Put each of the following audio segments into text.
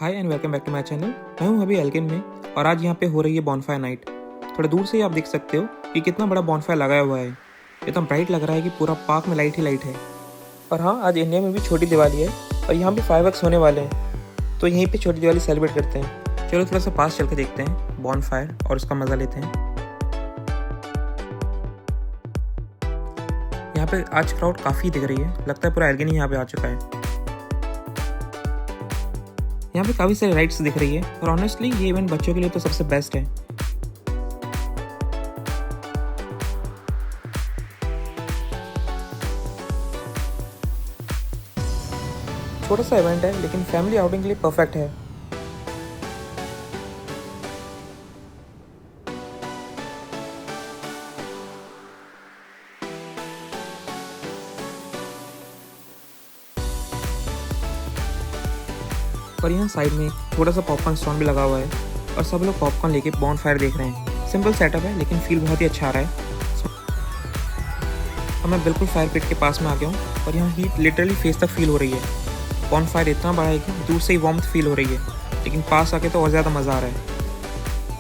Hi and welcome back to my channel. मैं हूं अभी एल्किन में और आज यहाँ पे हो रही है बॉनफायर नाइट। थोड़ा दूर से ही आप देख सकते हो कि कितना बड़ा बॉनफायर लगाया हुआ है। इतना ब्राइट लग रहा है कि पूरा पार्क में लाइट ही लाइट है। और हाँ, आज इंडिया में भी छोटी दिवाली है और यहाँ भी फायरवर्क्स होने वाले हैं, तो यहीं पे छोटी दिवाली सेलिब्रेट करते हैं। चलो थोड़ा सा पास चल के देखते हैं बॉनफायर और उसका मज़ा लेते हैं। यहाँ पे आज क्राउड काफ़ी दिख रही है, लगता है पूरा एल्गिन ही यहाँ पे आ चुका है। यहाँ पे काफ़ी सारी राइड्स दिख रही है और ऑनेस्टली ये इवेंट बच्चों के लिए तो सबसे बेस्ट है। छोटा सा इवेंट है लेकिन फैमिली आउटिंग के लिए परफेक्ट है। और यहाँ साइड में थोड़ा सा पॉपकॉर्न स्टॉल भी लगा हुआ है और सब लोग पॉपकॉर्न लेके बॉनफायर देख रहे हैं। सिंपल सेटअप है लेकिन फील बहुत ही अच्छा आ रहा है। अब मैं बिल्कुल फायर पिट के पास में आ गया हूँ और यहाँ हीट लिटरली फेस तक फील हो रही है। बॉनफायर इतना बड़ा है कि दूर से ही वार्मथ फील हो रही है, लेकिन पास आके तो और ज़्यादा मज़ा आ रहा है।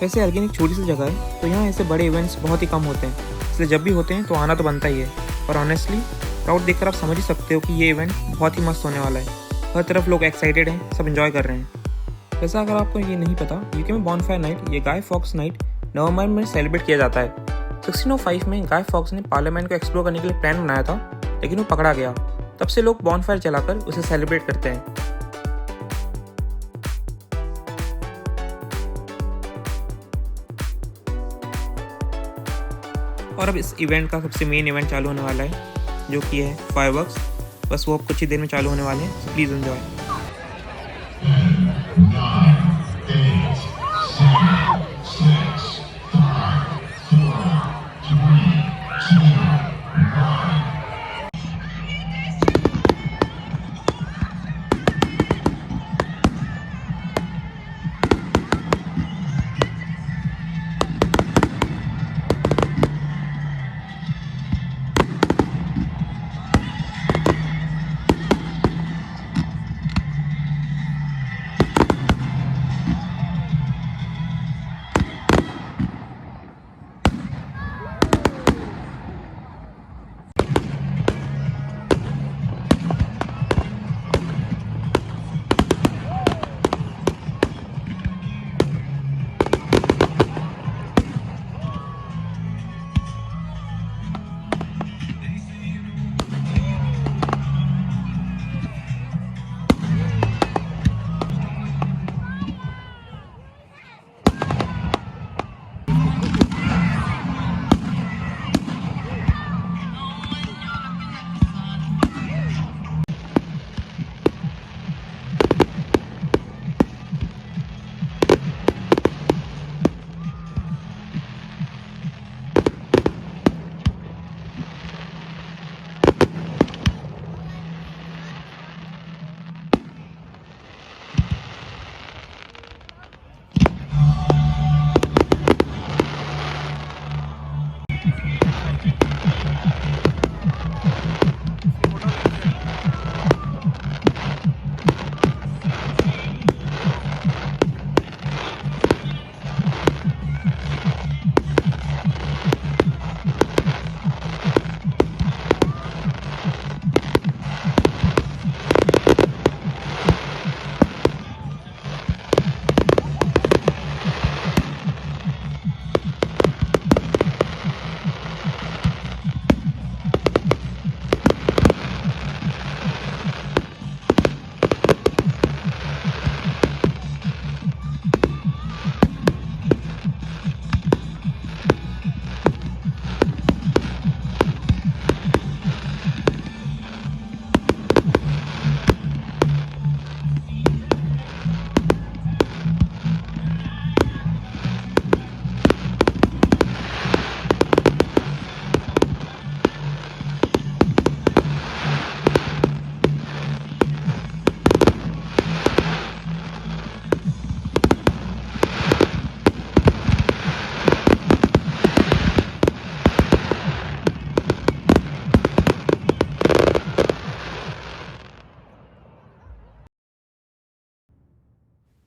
वैसे एल्गिन एक छोटी सी जगह है, तो यहाँ ऐसे बड़े इवेंट्स बहुत ही कम होते हैं, इसलिए जब भी होते हैं तो आना तो बनता ही है। और ऑनेस्टली क्राउड देखकर आप समझ ही सकते हो कि ये इवेंट बहुत ही मस्त होने वाला है। हर तरफ लोग एक्साइटेड हैं, सब इन्जॉय कर रहे हैं। वैसे अगर आपको ये नहीं पता, यूके में बॉनफायर नाइट, ये गाय फॉक्स नाइट नवंबर में सेलिब्रेट किया जाता है। 1605 में गाय फॉक्स ने पार्लियामेंट को एक्सप्लोर करने के लिए प्लान बनाया था, लेकिन वो पकड़ा गया। तब से लोग बॉनफायर जलाकर उसे सेलिब्रेट करते हैं। और अब इस इवेंट का सबसे मेन इवेंट चालू होने वाला है, जो कि है फायरवर्क्स। बस वो अब कुछ ही देर में चालू होने वाले हैं, सो प्लीज़ एंजॉय।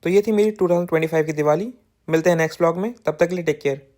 तो ये थी मेरी 2025 की दिवाली। मिलते हैं नेक्स्ट व्लॉग में, तब तक के लिए टेक केयर।